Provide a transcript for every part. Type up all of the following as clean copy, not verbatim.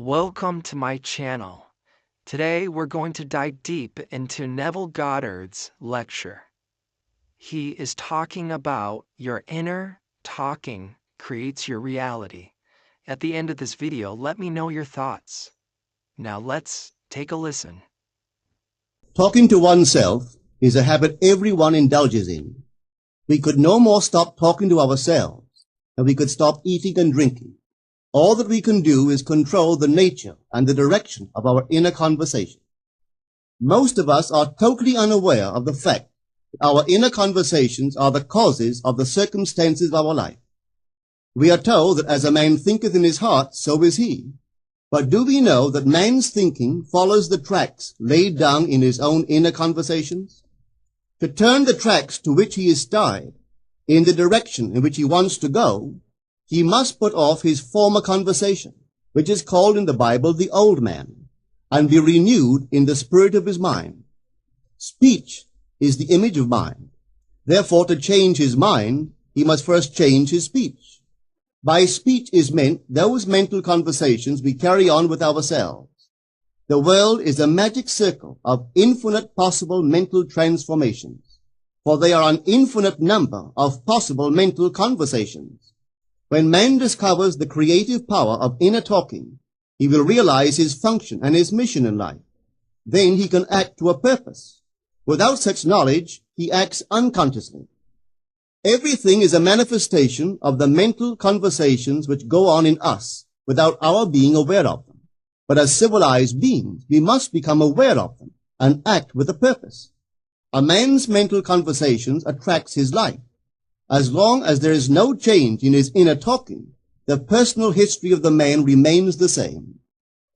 Welcome to my channel. Today we're going to dive deep into Neville Goddard's lecture. He is talking about your inner talking creates your reality. At the end of this video, let me know your thoughts. Now let's take a listen. Talking to oneself is a habit everyone indulges in. We could no more stop talking to ourselves than we could stop eating and drinking. All that we can do is control the nature and the direction of our inner conversation. Most of us are totally unaware of the fact that our inner conversations are the causes of the circumstances of our life. We are told that as a man thinketh in his heart, so is he. But do we know that man's thinking follows the tracks laid down in his own inner conversations? To turn the tracks to which he is tied in the direction in which he wants to go, he must put off his former conversation, which is called in the Bible the old man, and be renewed in the spirit of his mind. Speech is the image of mind. Therefore, to change his mind, he must first change his speech. By speech is meant those mental conversations we carry on with ourselves. The world is a magic circle of infinite possible mental transformations, for there are an infinite number of possible mental conversations. When man discovers the creative power of inner talking, he will realize his function and his mission in life. Then he can act to a purpose. Without such knowledge, he acts unconsciously. Everything is a manifestation of the mental conversations which go on in us without our being aware of them. But as civilized beings, we must become aware of them and act with a purpose. A man's mental conversations attracts his life. As long as there is no change in his inner talking, the personal history of the man remains the same.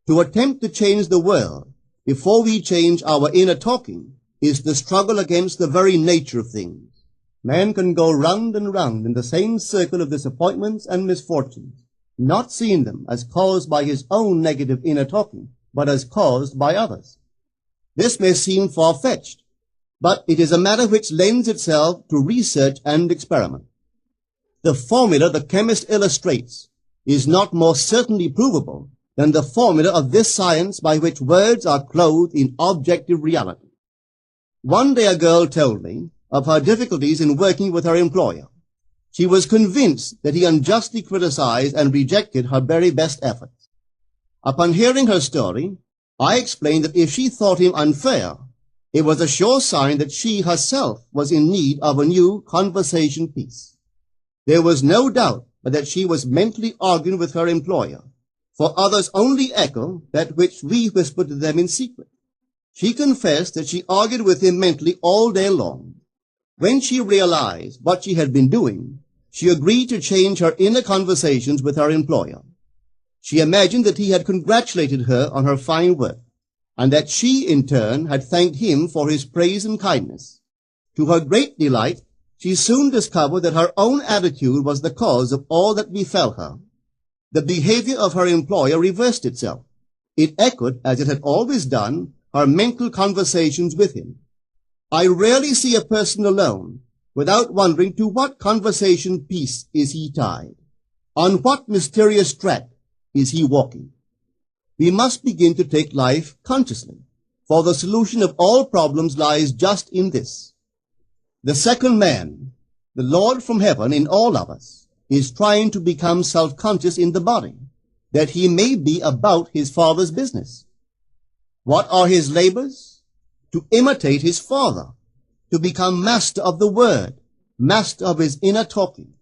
To attempt to change the world before we change our inner talking is the struggle against the very nature of things. Man can go round and round in the same circle of disappointments and misfortunes, not seeing them as caused by his own negative inner talking, but as caused by others. This may seem far-fetched, but it is a matter which lends itself to research and experiment. The formula the chemist illustrates is not more certainly provable than the formula of this science by which words are clothed in objective reality. One day a girl told me of her difficulties in working with her employer. She was convinced that he unjustly criticized and rejected her very best efforts. Upon hearing her story, I explained that if she thought him unfair, it was a sure sign that she herself was in need of a new conversation piece. There was no doubt but that she was mentally arguing with her employer, for others only echo that which we whisper to them in secret. She confessed that she argued with him mentally all day long. When she realized what she had been doing, she agreed to change her inner conversations with her employer. She imagined that he had congratulated her on her fine work, and that she, in turn, had thanked him for his praise and kindness. To her great delight, she soon discovered that her own attitude was the cause of all that befell her. The behavior of her employer reversed itself. It echoed, as it had always done, her mental conversations with him. I rarely see a person alone without wondering to what conversation piece is he tied. On what mysterious track is he walking? We must begin to take life consciously, for the solution of all problems lies just in this. The second man, the Lord from heaven in all of us, is trying to become self-conscious in the body, that he may be about his Father's business. What are his labors? To imitate his Father, to become master of the Word, master of his inner talking,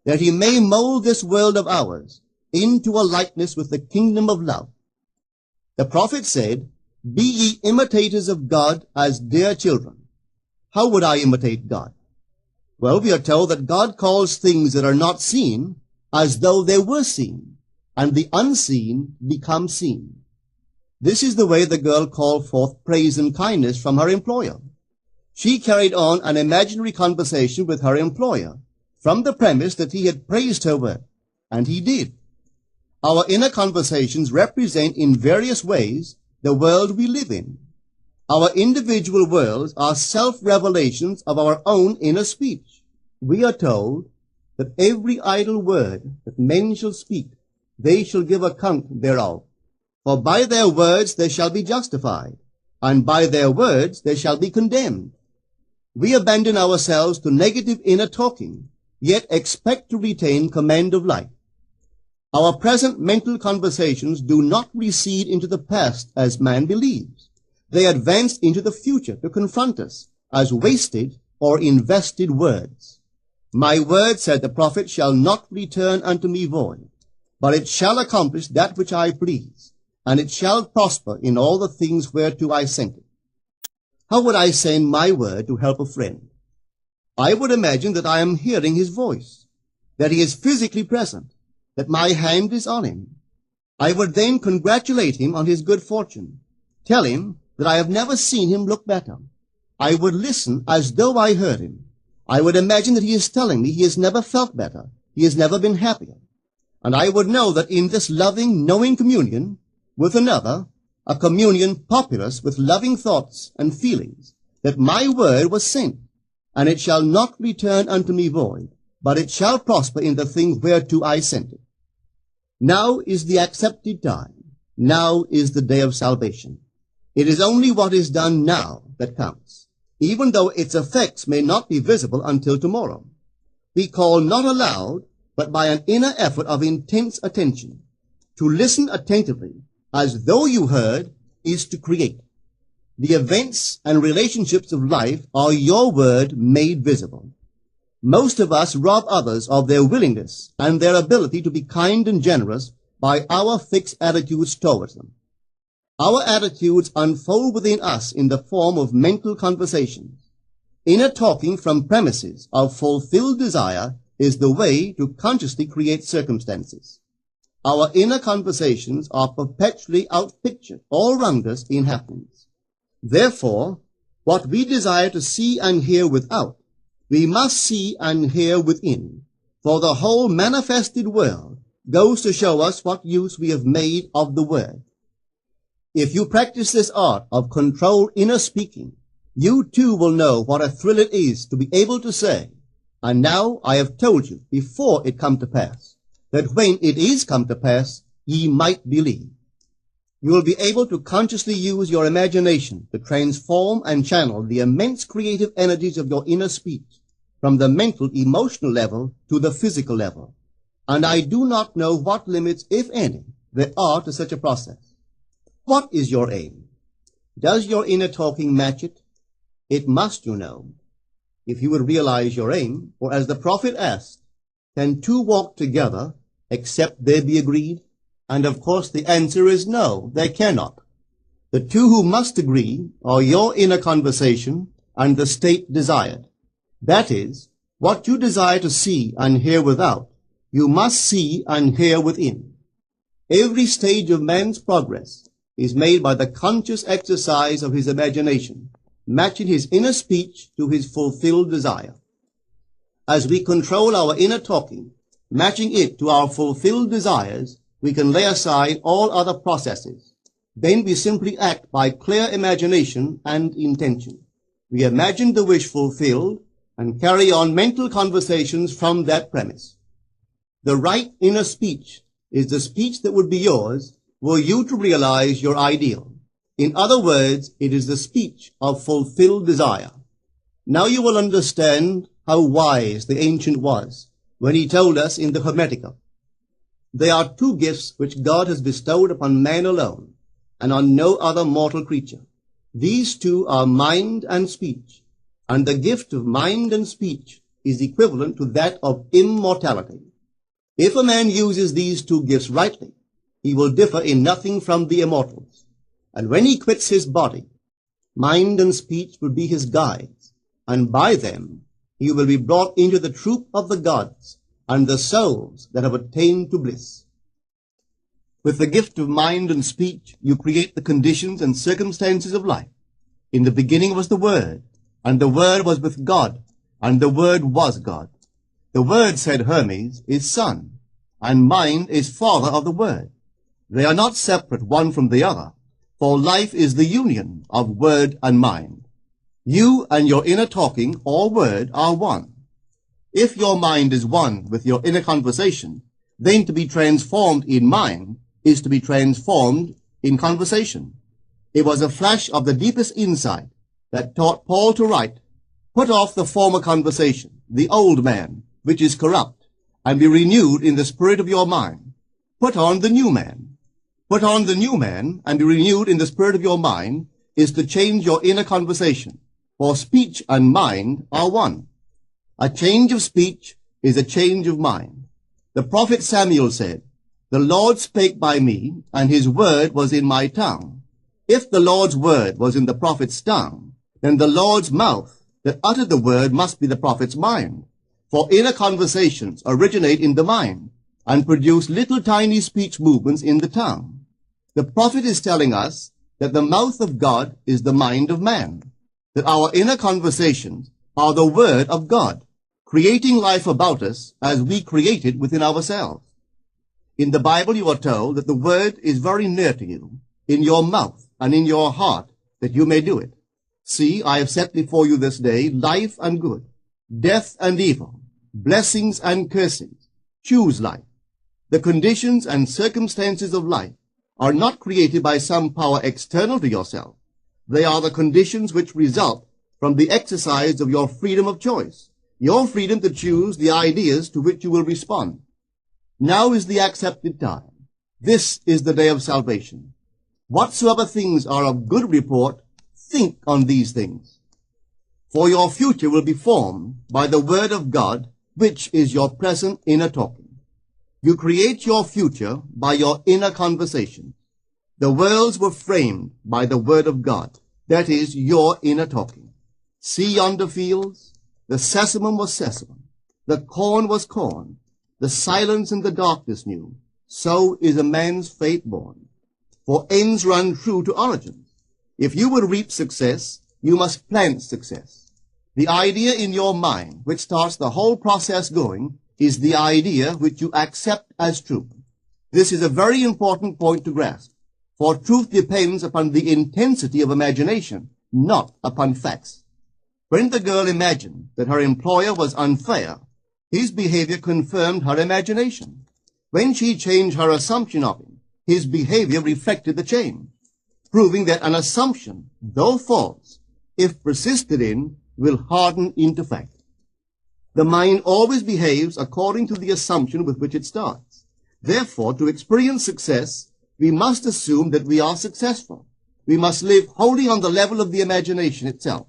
that he may mold this world of ours into a likeness with the kingdom of love. The prophet said, "Be ye imitators of God as dear children." How would I imitate God? Well, we are told that God calls things that are not seen as though they were seen, and the unseen become seen. This is the way the girl called forth praise and kindness from her employer. She carried on an imaginary conversation with her employer from the premise that he had praised her work, and he did. Our inner conversations represent in various ways the world we live in. Our individual worlds are self-revelations of our own inner speech. We are told that every idle word that men shall speak, they shall give account thereof. For by their words they shall be justified, and by their words they shall be condemned. We abandon ourselves to negative inner talking, yet expect to retain command of life. Our present mental conversations do not recede into the past as man believes. They advance into the future to confront us as wasted or invested words. My word, said the prophet, shall not return unto me void, but it shall accomplish that which I please, and it shall prosper in all the things whereto I sent it. How would I send my word to help a friend? I would imagine that I am hearing his voice, that he is physically present, that my hand is on him. I would then congratulate him on his good fortune, tell him that I have never seen him look better. I would listen as though I heard him. I would imagine that he is telling me he has never felt better, he has never been happier. And I would know that in this loving, knowing communion with another, a communion populous with loving thoughts and feelings, that my word was sent, and it shall not return unto me void, but it shall prosper in the thing whereto I sent it. Now is the accepted time. Now is the day of salvation. It is only what is done now that counts, even though its effects may not be visible until tomorrow. We call not aloud, but by an inner effort of intense attention. To listen attentively, as though you heard, is to create. The events and relationships of life are your word made visible. Most of us rob others of their willingness and their ability to be kind and generous by our fixed attitudes towards them. Our attitudes unfold within us in the form of mental conversations. Inner talking from premises of fulfilled desire is the way to consciously create circumstances. Our inner conversations are perpetually outpictured all around us in happenings. Therefore, what we desire to see and hear without, we must see and hear within, for the whole manifested world goes to show us what use we have made of the word. If you practice this art of controlled inner speaking, you too will know what a thrill it is to be able to say, and now I have told you before it come to pass, that when it is come to pass, ye might believe. You will be able to consciously use your imagination to transform and channel the immense creative energies of your inner speech from the mental, emotional level to the physical level. And I do not know what limits, if any, there are to such a process. What is your aim? Does your inner talking match it? It must, you know. If you would realize your aim, or as the prophet asked, can two walk together except they be agreed? And of course the answer is no, they cannot. The two who must agree are your inner conversation and the state desired. That is, what you desire to see and hear without, you must see and hear within. Every stage of man's progress is made by the conscious exercise of his imagination, matching his inner speech to his fulfilled desire. As we control our inner talking, matching it to our fulfilled desires, we can lay aside all other processes. Then we simply act by clear imagination and intention. We imagine the wish fulfilled and carry on mental conversations from that premise. The right inner speech is the speech that would be yours were you to realize your ideal. In other words, it is the speech of fulfilled desire. Now you will understand how wise the ancient was when he told us in the Hermetica, there are two gifts which God has bestowed upon man alone, and on no other mortal creature. These two are mind and speech, and the gift of mind and speech is equivalent to that of immortality. If a man uses these two gifts rightly, he will differ in nothing from the immortals. And when he quits his body, mind and speech will be his guides, and by them he will be brought into the troop of the gods and the souls that have attained to bliss. With the gift of mind and speech, you create the conditions and circumstances of life. In the beginning was the Word, and the Word was with God, and the Word was God. The Word, said Hermes, is Son, and mind is Father of the Word. They are not separate one from the other, for life is the union of word and mind. You and your inner talking or word are one. If your mind is one with your inner conversation, then to be transformed in mind is to be transformed in conversation. It was a flash of the deepest insight that taught Paul to write, "Put off the former conversation, the old man, which is corrupt, and be renewed in the spirit of your mind. Put on the new man." Put on the new man and be renewed in the spirit of your mind is to change your inner conversation, for speech and mind are one. A change of speech is a change of mind. The prophet Samuel said, "The Lord spake by me, and his word was in my tongue." If the Lord's word was in the prophet's tongue, then the Lord's mouth that uttered the word must be the prophet's mind. For inner conversations originate in the mind and produce little tiny speech movements in the tongue. The prophet is telling us that the mouth of God is the mind of man, that our inner conversations are the word of God, creating life about us as we create it within ourselves. In the Bible you are told that the word is very near to you, in your mouth and in your heart, that you may do it. See, I have set before you this day life and good, death and evil, blessings and cursings. Choose life. The conditions and circumstances of life are not created by some power external to yourself. They are the conditions which result from the exercise of your freedom of choice, your freedom to choose the ideas to which you will respond. Now is the accepted time. This is the day of salvation. Whatsoever things are of good report, think on these things. For your future will be formed by the word of God, which is your present inner talking. You create your future by your inner conversation. The worlds were framed by the word of God, that is, your inner talking. See yonder fields? The sesamum was sesamum, the corn was corn, the silence and the darkness knew. So is a man's fate born. For ends run true to origins. If you would reap success, you must plant success. The idea in your mind, which starts the whole process going, is the idea which you accept as truth. This is a very important point to grasp, for truth depends upon the intensity of imagination, not upon facts. When the girl imagined that her employer was unfair, his behavior confirmed her imagination. When she changed her assumption of him, his behavior reflected the change, proving that an assumption, though false, if persisted in, will harden into fact. The mind always behaves according to the assumption with which it starts. Therefore, to experience success, we must assume that we are successful. We must live wholly on the level of the imagination itself,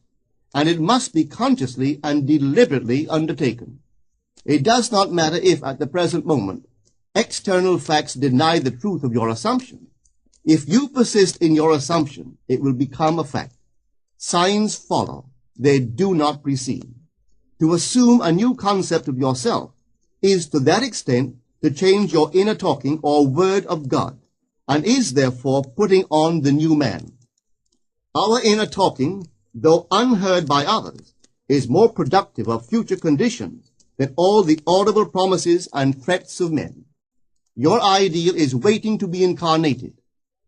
and it must be consciously and deliberately undertaken. It does not matter if, at the present moment, external facts deny the truth of your assumption. If you persist in your assumption, it will become a fact. Signs follow. They do not precede. To assume a new concept of yourself is to that extent to change your inner talking or word of God, and is therefore putting on the new man. Our inner talking, though unheard by others, is more productive of future conditions than all the audible promises and threats of men. Your ideal is waiting to be incarnated,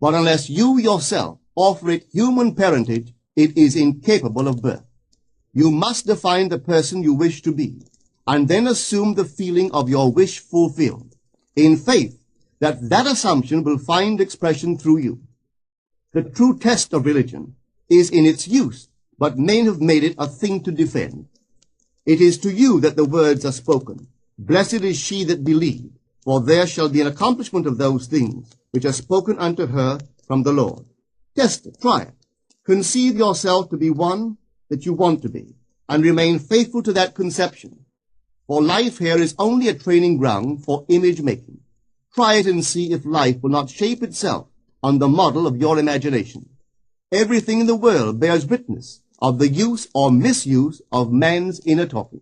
but unless you yourself offer it human parentage, it is incapable of birth. You must define the person you wish to be, and then assume the feeling of your wish fulfilled, in faith that that assumption will find expression through you. The true test of religion is in its use, but men have made it a thing to defend. It is to you that the words are spoken. Blessed is she that believed, for there shall be an accomplishment of those things which are spoken unto her from the Lord. Test it, try it. Conceive yourself to be one that you want to be, and remain faithful to that conception. For life here is only a training ground for image making. Try it and see if life will not shape itself on the model of your imagination. Everything in the world bears witness of the use or misuse of man's inner talking.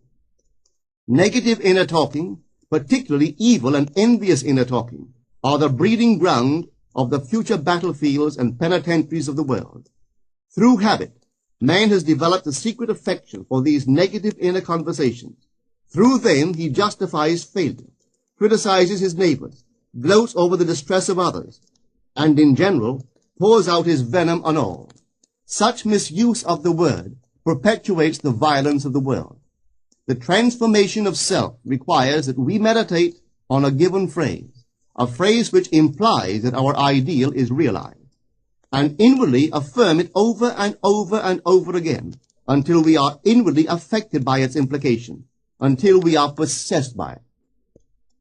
Negative inner talking, particularly evil and envious inner talking, are the breeding ground of the future battlefields and penitentiaries of the world. Through habit, man has developed a secret affection for these negative inner conversations. Through them he justifies failure, criticizes his neighbors, gloats over the distress of others, and in general pours out his venom on all. Such misuse of the word perpetuates the violence of the world. The transformation of self requires that we meditate on a given phrase, a phrase which implies that our ideal is realized. and inwardly affirm it over and over and over again until we are inwardly affected by its implication, until we are possessed by it.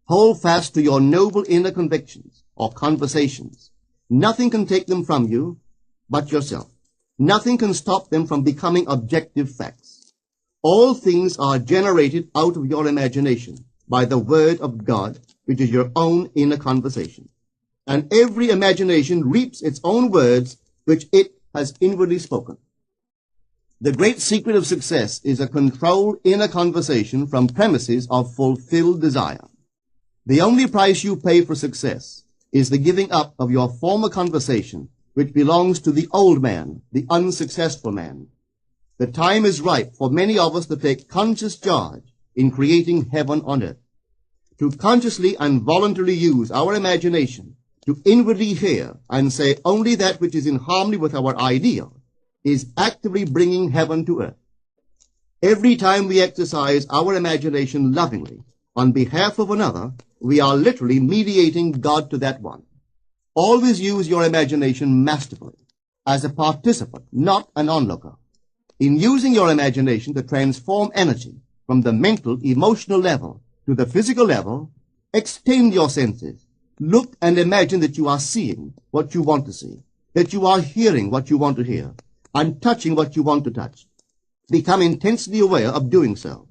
Hold fast to your noble inner convictions or conversations. Nothing can take them from you but yourself. Nothing can stop them from becoming objective facts. All things are generated out of your imagination by the Word of God, which is your own inner conversation. And every imagination reaps its own words, which it has inwardly spoken. The great secret of success is a controlled inner conversation from premises of fulfilled desire. The only price you pay for success is the giving up of your former conversation, which belongs to the old man, the unsuccessful man. The time is ripe for many of us to take conscious charge in creating heaven on earth, to consciously and voluntarily use our imagination to inwardly hear and say only that which is in harmony with our ideal is actively bringing heaven to earth. Every time we exercise our imagination lovingly on behalf of another, we are literally mediating God to that one. Always use your imagination masterfully, as a participant, not an onlooker. In using your imagination to transform energy from the mental, emotional level to the physical level, extend your senses. Look and imagine that you are seeing what you want to see, that you are hearing what you want to hear, and touching what you want to touch. Become intensely aware of doing so.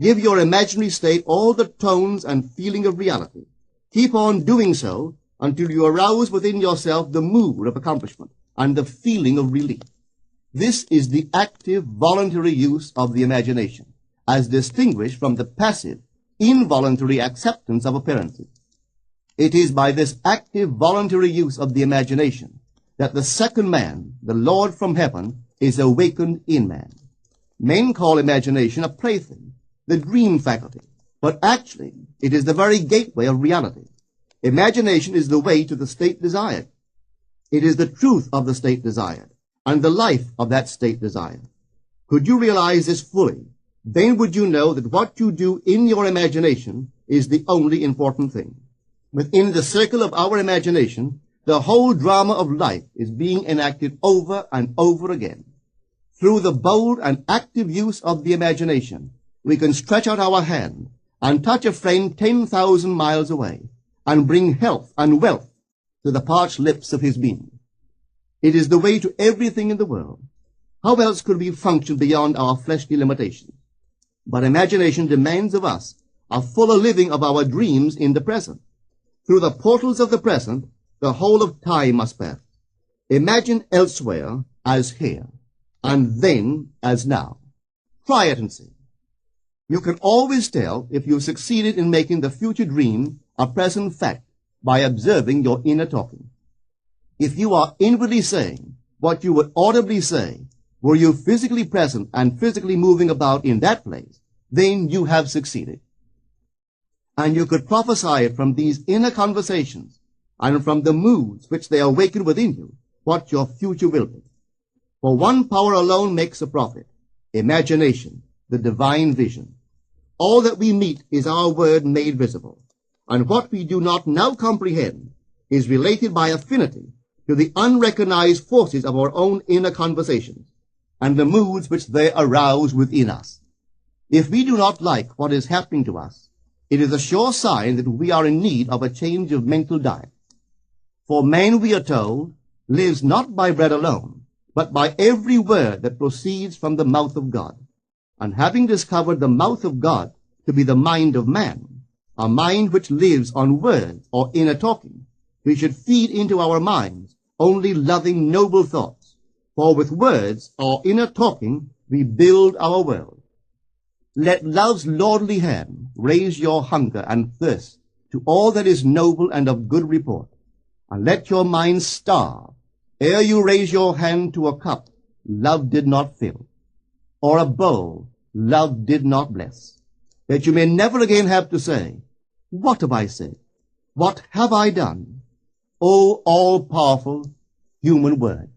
Give your imaginary state all the tones and feeling of reality. Keep on doing so until you arouse within yourself the mood of accomplishment and the feeling of relief. This is the active, voluntary use of the imagination, as distinguished from the passive, involuntary acceptance of appearances. It is by this active, voluntary use of the imagination that the second man, the Lord from heaven, is awakened in man. Men call imagination a plaything, the dream faculty, but actually it is the very gateway of reality. Imagination is the way to the state desired. It is the truth of the state desired, and the life of that state desired. Could you realize this fully, then would you know that what you do in your imagination is the only important thing. Within the circle of our imagination, the whole drama of life is being enacted over and over again. Through the bold and active use of the imagination, we can stretch out our hand and touch a friend 10,000 miles away and bring health and wealth to the parched lips of his being. It is the way to everything in the world. How else could we function beyond our fleshly limitations? But imagination demands of us a fuller living of our dreams in the present. Through the portals of the present, the whole of time must pass. Imagine elsewhere as here, and then as now. Try it and see. You can always tell if you've succeeded in making the future dream a present fact by observing your inner talking. If you are inwardly saying what you would audibly say, were you physically present and physically moving about in that place, then you have succeeded. And you could prophesy it from these inner conversations and from the moods which they awaken within you, what your future will be. For one power alone makes a prophet, imagination, the divine vision. All that we meet is our word made visible, and what we do not now comprehend is related by affinity to the unrecognized forces of our own inner conversations and the moods which they arouse within us. If we do not like what is happening to us, it is a sure sign that we are in need of a change of mental diet. For man, we are told, lives not by bread alone, but by every word that proceeds from the mouth of God. And having discovered the mouth of God to be the mind of man, a mind which lives on words or inner talking, we should feed into our minds only loving, noble thoughts. For with words or inner talking, we build our world. Let love's lordly hand raise your hunger and thirst to all that is noble and of good report, and let your mind starve ere you raise your hand to a cup love did not fill, or a bowl love did not bless, that you may never again have to say, "What have I said? What have I done?" O all-powerful human word.